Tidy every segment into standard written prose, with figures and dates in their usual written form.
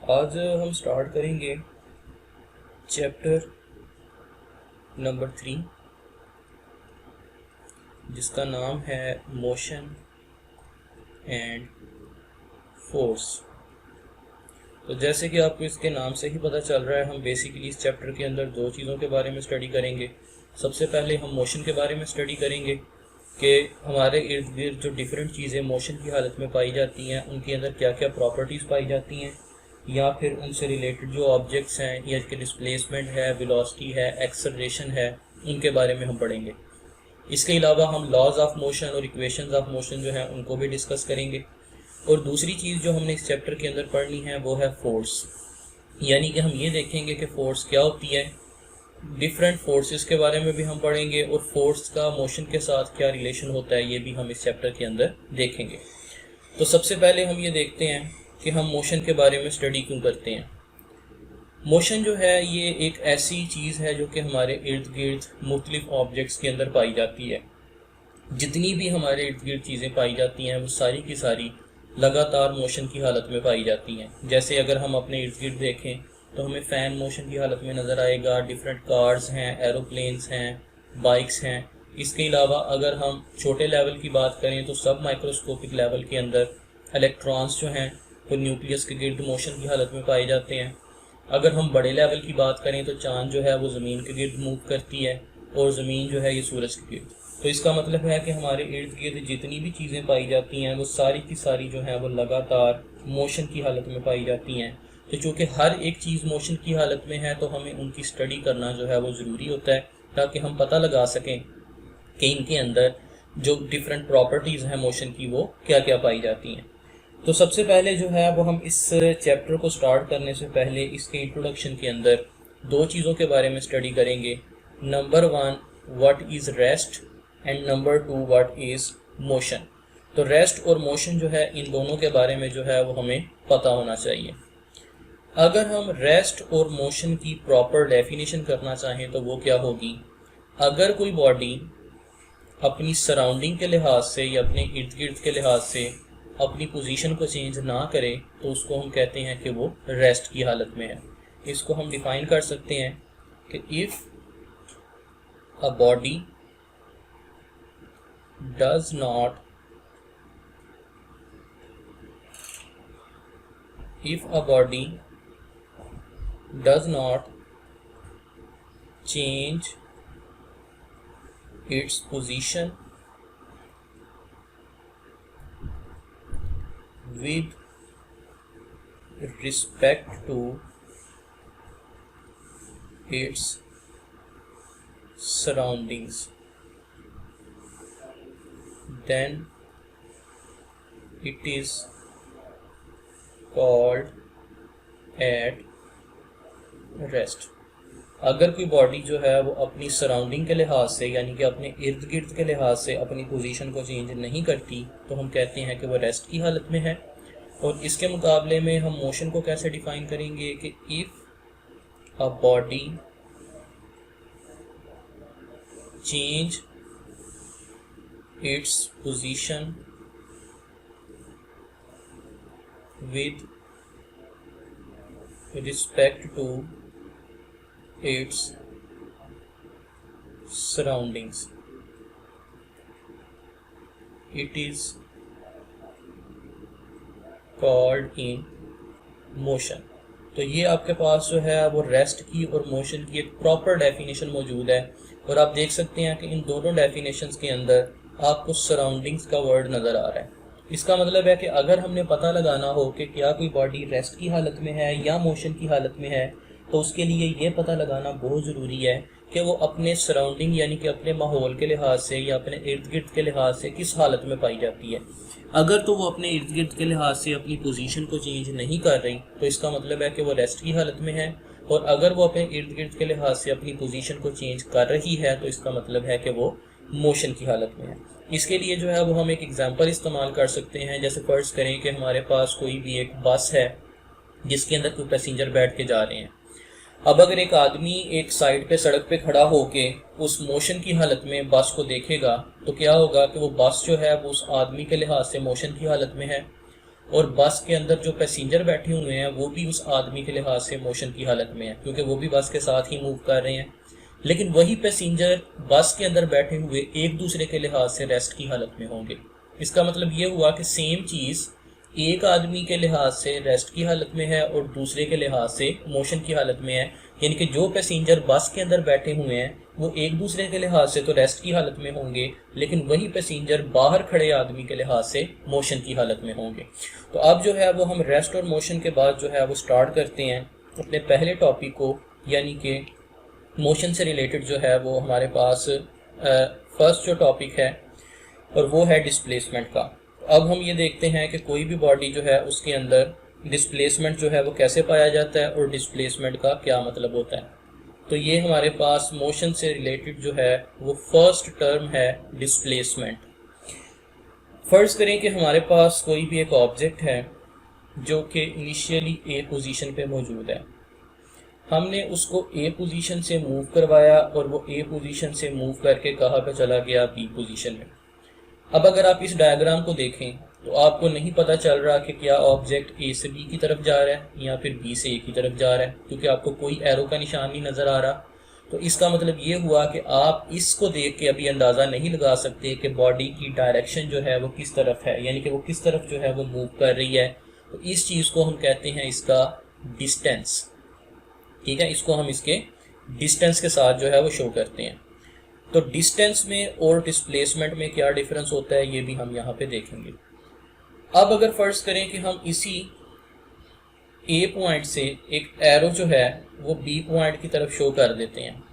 आज हम स्टार्ट करेंगे चैप्टर नंबर 3 जिसका नाम है मोशन एंड फोर्स। तो जैसे कि आपको इसके नाम से ही पता चल रहा है, हम बेसिकली इस चैप्टर के अंदर दो चीज़ों के बारे में स्टडी करेंगे। सबसे पहले हम मोशन के बारे में स्टडी करेंगे कि हमारे इर्द गिर्द जो डिफरेंट चीज़ें मोशन की हालत में पाई जाती हैं उनके अंदर क्या क्या प्रॉपर्टीज़ पाई जाती हैं, या फिर उनसे रिलेटेड जो ऑब्जेक्ट्स हैं या इसके डिस्प्लेसमेंट है, वेलोसिटी है, एक्सेलरेशन है, उनके बारे में हम पढ़ेंगे। इसके अलावा हम लॉज ऑफ मोशन और इक्वेशंस ऑफ मोशन जो है उनको भी डिस्कस करेंगे। और दूसरी चीज़ जो हमने इस चैप्टर के अंदर पढ़नी है वो है फोर्स, यानी कि हम ये देखेंगे कि फोर्स क्या होती है, डिफरेंट फोर्सेस के बारे में भी हम पढ़ेंगे और फोर्स का मोशन के साथ क्या रिलेशन होता है ये भी हम इस चैप्टर के अंदर देखेंगे। तो सबसे पहले हम ये देखते हैं कि हम मोशन के बारे में स्टडी क्यों करते हैं। मोशन जो है ये एक ऐसी चीज़ है जो कि हमारे इर्द गिर्द मुख्तलिफ ऑब्जेक्ट्स के अंदर पाई जाती है। जितनी भी हमारे इर्द गिर्द चीज़ें पाई जाती हैं वो सारी की सारी लगातार मोशन की हालत में पाई जाती हैं। जैसे अगर हम अपने इर्द गिर्द देखें तो हमें फ़ैन मोशन की हालत में नज़र आएगा, डिफरेंट कार्स हैं, एरोप्लेन्स हैं, बाइक्स हैं। इसके अलावा अगर हम छोटे लेवल की बात करें तो सब माइक्रोस्कोपिक लेवल के अंदर इलेक्ट्रॉन्स जो हैं वो न्यूक्लियस के गिर्द मोशन की हालत में पाए जाते हैं। अगर हम बड़े लेवल की बात करें तो चाँद जो है वो ज़मीन के गिर्द मूव करती है और ज़मीन जो है ये सूरज के गिर्द। तो इसका मतलब है कि हमारे इर्द गिर्द जितनी भी चीज़ें पाई जाती हैं वो सारी की सारी जो हैं वो लगातार मोशन की हालत में पाई जाती हैं। तो चूँकि हर एक चीज़ मोशन की हालत में है तो हमें उनकी स्टडी करना जो है वो ज़रूरी होता है ताकि हम पता लगा सकें कि इनके अंदर जो डिफरेंट प्रॉपर्टीज़ हैं मोशन की वो क्या क्या पाई जाती हैं। तो सबसे पहले जो है वो हम इस चैप्टर को स्टार्ट करने से पहले इसके इंट्रोडक्शन के अंदर दो चीज़ों के बारे में स्टडी करेंगे। Number 1 what is rest and number 2 what is motion. तो रेस्ट और मोशन जो है इन दोनों के बारे में जो है वो हमें पता होना चाहिए। अगर हम रेस्ट और मोशन की प्रॉपर डेफिनेशन करना चाहें तो वो क्या होगी। अगर कोई बॉडी अपनी सराउंडिंग के लिहाज से या अपने इर्द गिर्द के लिहाज से अपनी पोजीशन को चेंज ना करे तो उसको हम कहते हैं कि वो रेस्ट की हालत में है। इसको हम डिफाइन कर सकते हैं कि if a body does not change its position with respect to its surroundings, then it is called at rest। अगर कोई बॉडी जो है वो अपनी सराउंडिंग के लिहाज से यानी कि अपने इर्द गिर्द के लिहाज से अपनी पोजीशन को चेंज नहीं करती तो हम कहते हैं कि वो रेस्ट की हालत में है। और इसके मुकाबले में हम मोशन को कैसे डिफाइन करेंगे कि if a body change its position with respect to its surroundings, it is called in motion। तो ये आपके पास जो है वो रेस्ट की और मोशन की एक प्रॉपर डेफिनेशन मौजूद है और आप देख सकते हैं कि इन दोनों डेफिनेशंस के अंदर आपको सराउंडिंग्स का वर्ड नज़र आ रहा है। इसका मतलब है कि अगर हमने पता लगाना हो कि क्या कोई बॉडी रेस्ट की हालत में है या मोशन की हालत में है तो उसके लिए ये पता लगाना बहुत ज़रूरी है कि वो अपने सराउंडिंग यानी कि अपने माहौल के लिहाज से या अपने इर्द गिर्द के लिहाज से किस हालत में पाई जाती है। अगर तो वो अपने इर्द गिर्द के लिहाज से अपनी पोजीशन को चेंज नहीं कर रही तो इसका मतलब है कि वो रेस्ट की हालत में है, और अगर वो अपने इर्द गिर्द के लिहाज से अपनी पोजीशन को चेंज कर रही है तो इसका मतलब है कि वो मोशन की हालत में है। इसके लिए जो है वो हम एक एग्जांपल इस्तेमाल कर सकते हैं। जैसे फ़र्ज़ करें कि हमारे पास कोई भी एक बस है जिसके अंदर कोई पैसेंजर बैठ के जा रहे हैं। अब अगर एक आदमी एक साइड पे सड़क पे खड़ा होके उस मोशन की हालत में बस को देखेगा तो क्या होगा कि वो बस जो है वो उस आदमी के लिहाज से मोशन की हालत में है। और बस के अंदर जो पैसेंजर बैठे हुए हैं वो भी उस आदमी के लिहाज से मोशन की हालत में है, क्योंकि वो भी बस के साथ ही मूव कर रहे हैं। लेकिन वही पैसेंजर बस के अंदर बैठे हुए एक दूसरे के लिहाज से रेस्ट की हालत में होंगे। इसका मतलब ये हुआ कि सेम चीज़ एक आदमी के लिहाज से रेस्ट की हालत में है और दूसरे के लिहाज से मोशन की हालत में है। यानी कि जो पैसेंजर बस के अंदर बैठे हुए हैं वो एक दूसरे के लिहाज से तो रेस्ट की हालत में होंगे, लेकिन वही पैसेंजर बाहर खड़े आदमी के लिहाज से मोशन की हालत में होंगे। तो अब जो है वो हम रेस्ट और मोशन के बाद जो है वो स्टार्ट करते हैं अपने पहले टॉपिक को, यानी कि मोशन से रिलेटेड जो है वो हमारे पास फर्स्ट जो टॉपिक है और वो है डिस्प्लेसमेंट का। अब हम ये देखते हैं कि कोई भी बॉडी जो है उसके अंदर डिस्प्लेसमेंट जो है वो कैसे पाया जाता है और डिस्प्लेसमेंट का क्या मतलब होता है। तो ये हमारे पास मोशन से रिलेटेड जो है वो फर्स्ट टर्म है डिस्प्लेसमेंट। फर्ज करें कि हमारे पास कोई भी एक ऑब्जेक्ट है जो कि इनिशियली ए पोजीशन पे मौजूद है। हमने उसको ए पोजीशन से मूव करवाया और वो ए पोजीशन से मूव करके कहाँ पे चला गया, बी पोजीशन में। अब अगर आप इस डायग्राम को देखें तो आपको नहीं पता चल रहा कि क्या ऑब्जेक्ट ए से बी की तरफ जा रहा है या फिर बी से ए की तरफ जा रहा है, क्योंकि आपको कोई एरो का निशान नहीं नज़र आ रहा। तो इसका मतलब ये हुआ कि आप इसको देख के अभी अंदाज़ा नहीं लगा सकते कि बॉडी की डायरेक्शन जो है वो किस तरफ है, यानी कि वो किस तरफ जो है वो मूव कर रही है। तो इस चीज़ को हम कहते हैं इसका डिस्टेंस। ठीक है, इसको हम इसके डिस्टेंस के साथ जो है वो शो करते हैं। तो डिस्टेंस में और डिस्प्लेसमेंट में क्या डिफरेंस होता है ये भी हम यहाँ पे देखेंगे। अब अगर फर्ज करें कि हम इसी ए पॉइंट से एक एरो जो है वो बी पॉइंट की तरफ शो कर देते हैं।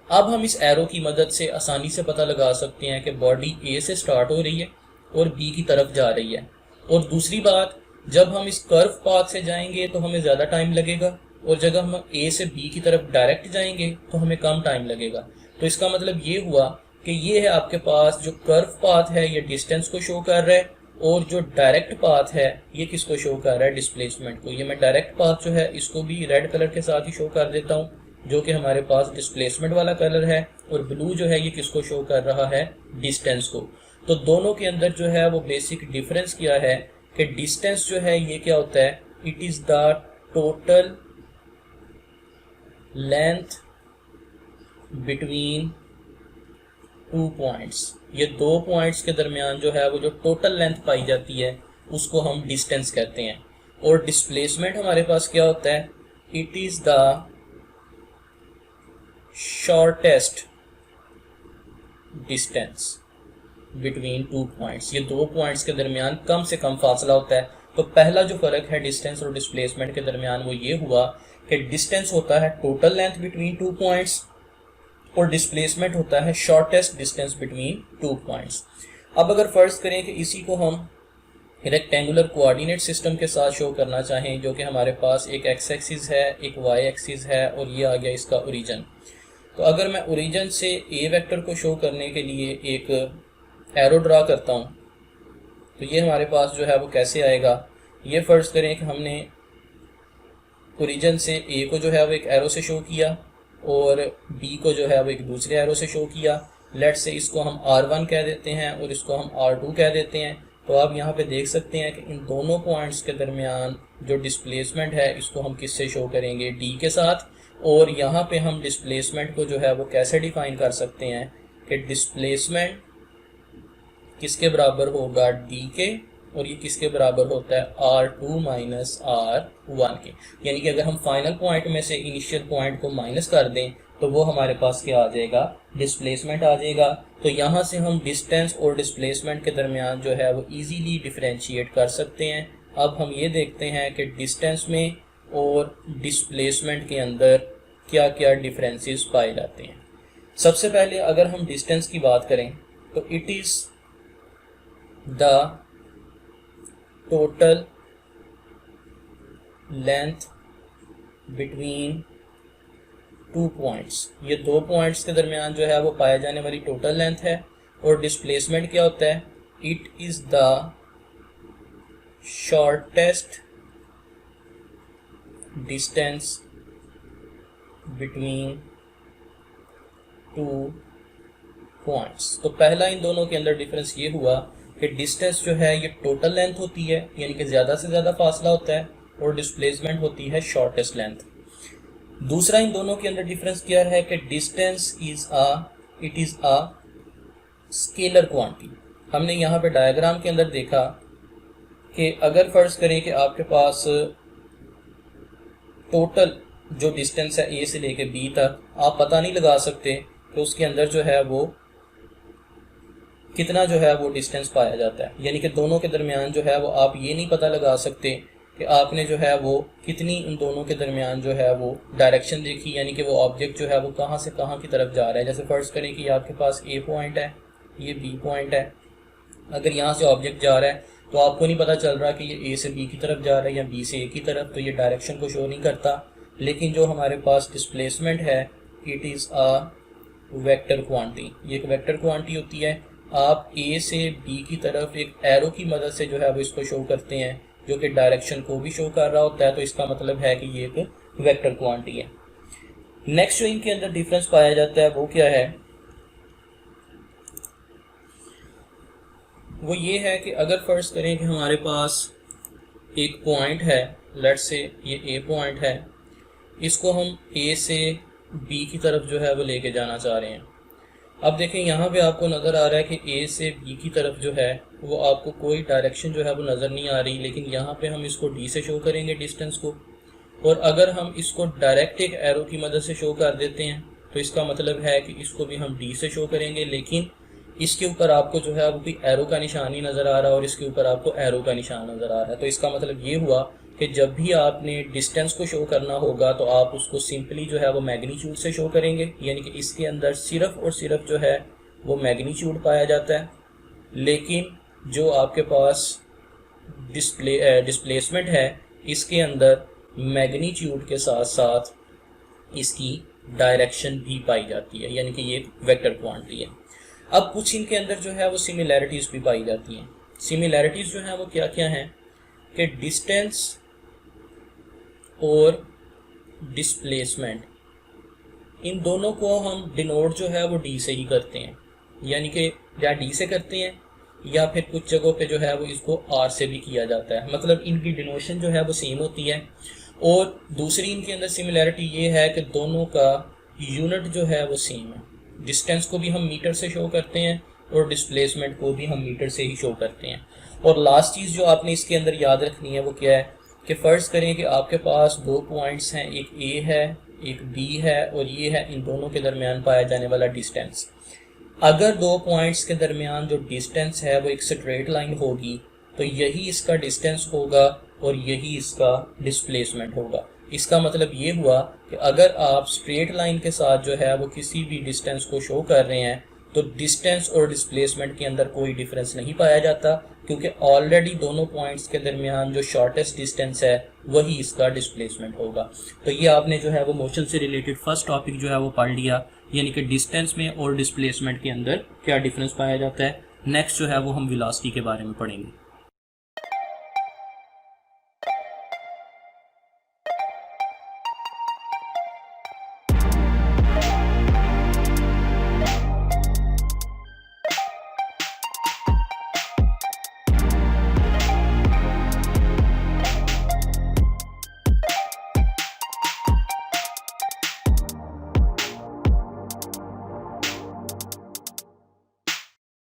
अब हम इस एरो की मदद से आसानी से पता लगा सकते हैं कि बॉडी ए से स्टार्ट हो रही है और बी की तरफ जा रही है। और दूसरी बात, जब हम इस कर्व पाथ से जाएंगे तो हमें ज़्यादा टाइम लगेगा, और जब हम ए से बी की तरफ डायरेक्ट जाएंगे तो हमें कम टाइम लगेगा। तो इसका मतलब ये हुआ कि ये है आपके पास जो कर्व पाथ है ये डिस्टेंस को शो कर रहा है, और जो डायरेक्ट पाथ है ये किसको शो कर रहा है, डिस्प्लेसमेंट को। ये मैं डायरेक्ट पाथ जो है इसको भी रेड कलर के साथ ही शो कर देता हूँ, जो कि हमारे पास डिस्प्लेसमेंट वाला कलर है, और ब्लू जो है ये किसको शो कर रहा है, डिस्टेंस को। तो दोनों के अंदर जो है वो बेसिक डिफरेंस क्या है कि डिस्टेंस जो है ये क्या होता है, it is the total length between two points. ये दो पॉइंट्स के दरमियान जो है वो जो टोटल लेंथ पाई जाती है उसको हम डिस्टेंस कहते हैं। और डिस्प्लेसमेंट हमारे पास क्या होता है, it is the shortest distance between two points. ये दो पॉइंट्स के दरमियान कम से कम फासला होता है। तो पहला जो फर्क है डिस्टेंस और डिस्प्लेसमेंट के दरमियान वो ये हुआ कि डिस्टेंस होता है total length between two points और डिस्प्लेसमेंट होता है shortest distance between two points. अब अगर फर्ज करें कि इसी को हम रेक्टेंगुलर कोऑर्डिनेट सिस्टम के साथ शो करना चाहें, जो कि हमारे पास एक एक्स एक्सिस है, एक वाई एक्सिस है, और ये आ गया इसका ओरिजिन। तो अगर मैं ओरिजिन से ए वेक्टर को शो करने के लिए एक एरो ड्रा करता हूँ तो ये हमारे पास जो है वो कैसे आएगा। ये फर्ज करें कि हमने ओरिजिन से ए को जो है वो एक एरो से शो किया और बी को जो है वो एक दूसरे एरो से शो किया। लेट से इसको हम R1 कह देते हैं और इसको हम R2 कह देते हैं। तो आप यहाँ पे देख सकते हैं कि इन दोनों पॉइंट्स के दरमियान जो डिस्प्लेसमेंट है इसको हम किससे शो करेंगे, D के साथ। और यहाँ पे हम डिस्प्लेसमेंट को जो है वो कैसे डिफाइन कर सकते हैं कि डिस्प्लेसमेंट किसके बराबर होगा, D के, और ये किसके बराबर होता है, R2 माइनस R1 के। यानी कि अगर हम फाइनल पॉइंट में से इनिशियल पॉइंट को माइनस कर दें तो वो हमारे पास क्या आ जाएगा, डिस्प्लेसमेंट आ जाएगा। तो यहाँ से हम डिस्टेंस और डिस्प्लेसमेंट के दरमियान जो है वो इजीली डिफरेंशिएट कर सकते हैं। अब हम ये देखते हैं कि डिस्टेंस में और डिस्प्लेसमेंट के अंदर क्या क्या डिफरेंसेस पाए जाते हैं। सबसे पहले अगर हम डिस्टेंस की बात करें तो it is the total length between two points. ये दो पॉइंट्स के दरमियान जो है वो पाए जाने वाली टोटल लेंथ है। और डिस्प्लेसमेंट क्या होता है, it is the shortest distance between two points. तो पहला इन दोनों के अंदर डिफरेंस ये हुआ कि डिस्टेंस जो है ये टोटल लेंथ होती है, यानी कि ज़्यादा से ज़्यादा फासला होता है, और डिस्प्लेसमेंट होती है शॉर्टेस्ट लेंथ। दूसरा इन दोनों के अंदर डिफरेंस क्या है कि distance it is a scalar quantity. हमने यहाँ पे डायग्राम के अंदर देखा कि अगर फर्ज करें कि आपके पास टोटल जो डिस्टेंस है ए से लेके बी तक, आप पता नहीं लगा सकते कि उसके अंदर जो है वो कितना जो है वो डिस्टेंस पाया जाता है, यानी कि दोनों के दरमियान जो है वो आप ये नहीं पता लगा सकते कि आपने जो है वो कितनी उन दोनों के दरमियान जो है वो डायरेक्शन देखी, यानी कि वो ऑब्जेक्ट जो है वो कहाँ से कहाँ की तरफ जा रहा है। जैसे फर्ज करें कि आपके पास ए पॉइंट है, ये बी पॉइंट है। अगर यहाँ से ऑब्जेक्ट जा रहा है तो आपको नहीं पता चल रहा कि ये ए से बी की तरफ जा रहा है या बी से ए की तरफ, तो ये डायरेक्शन को शो नहीं करता। लेकिन जो हमारे पास डिस्प्लेसमेंट है it is a vector quantity, ये एक वेक्टर क्वांटिटी होती है। आप ए से बी की तरफ एक एरो की मदद से जो है वो इसको शो करते हैं, जो कि डायरेक्शन को भी शो कर रहा होता है, तो इसका मतलब है कि ये एक वेक्टर क्वांटिटी है। नेक्स्ट जो इनके अंदर डिफरेंस पाया जाता है वो क्या है, वो ये है कि अगर फर्ज करें कि हमारे पास एक पॉइंट है, लेट्स से ये ए पॉइंट है, इसको हम ए से बी की तरफ जो है वो लेके जाना चाह रहे हैं। अब देखें यहाँ पे आपको नज़र आ रहा है कि ए से बी की तरफ जो है वो आपको कोई डायरेक्शन जो है वो नज़र नहीं आ रही, लेकिन यहाँ पे हम इसको डी से शो करेंगे डिस्टेंस को, और अगर हम इसको डायरेक्ट एक एरो की मदद से शो कर देते हैं तो इसका मतलब है कि इसको भी हम डी से शो करेंगे, लेकिन इसके ऊपर आपको जो है वो भी एरो का निशान ही नज़र आ रहा है और इसके ऊपर आपको एरो का निशान नज़र आ रहा है। तो इसका मतलब ये हुआ कि जब भी आपने डिस्टेंस को शो करना होगा तो आप उसको सिंपली जो है वो मैग्नीट्यूड से शो करेंगे, यानी कि इसके अंदर सिर्फ और सिर्फ जो है वो मैग्नीट्यूड पाया जाता है। लेकिन जो आपके पास डिस्प्लेसमेंट है इसके अंदर मैग्नीट्यूड के साथ साथ इसकी डायरेक्शन भी पाई जाती है, यानी कि ये वेक्टर क्वांटिटी है। अब कुछ इनके अंदर जो है वो सिमिलैरिटीज़ भी पाई जाती हैं। सिमिलैरिटीज़ जो है वो क्या क्या हैं कि डिस्टेंस और डिस्प्लेसमेंट, इन दोनों को हम डिनोट जो है वो डी से ही करते हैं, यानी कि या डी से करते हैं या फिर कुछ जगहों पे जो है वो इसको आर से भी किया जाता है, मतलब इनकी डिनोशन जो है वो सेम होती है। और दूसरी इनके अंदर सिमिलैरिटी ये है कि दोनों का यूनिट जो है वो सेम है। डिस्टेंस को भी हम मीटर से शो करते हैं और डिस्प्लेसमेंट को भी हम मीटर से ही शो करते हैं। और लास्ट चीज़ जो आपने इसके अंदर याद रखनी है वो क्या है कि फ़र्ज़ करें कि आपके पास दो पॉइंट्स हैं, एक ए है एक बी है और ये है इन दोनों के दरमियान पाया जाने वाला डिस्टेंस। अगर दो पॉइंट्स के दरमियान जो डिस्टेंस है वो एक स्ट्रेट लाइन होगी तो यही इसका डिस्टेंस होगा और यही इसका डिस्प्लेसमेंट होगा। इसका मतलब ये हुआ कि अगर आप स्ट्रेट लाइन के साथ जो है वो किसी भी डिस्टेंस को शो कर रहे हैं तो डिस्टेंस और डिस्प्लेसमेंट के अंदर कोई डिफरेंस नहीं पाया जाता, क्योंकि ऑलरेडी दोनों पॉइंट्स के दरमियान जो शॉर्टेस्ट डिस्टेंस है वही इसका डिस्प्लेसमेंट होगा। तो ये आपने जो है वो मोशन से रिलेटेड फर्स्ट टॉपिक जो है वो पढ़ लिया, यानी कि डिस्टेंस में और डिस्प्लेसमेंट के अंदर क्या डिफरेंस पाया जाता है। नेक्स्ट जो है वो हम वेलोसिटी के बारे में पढ़ेंगे।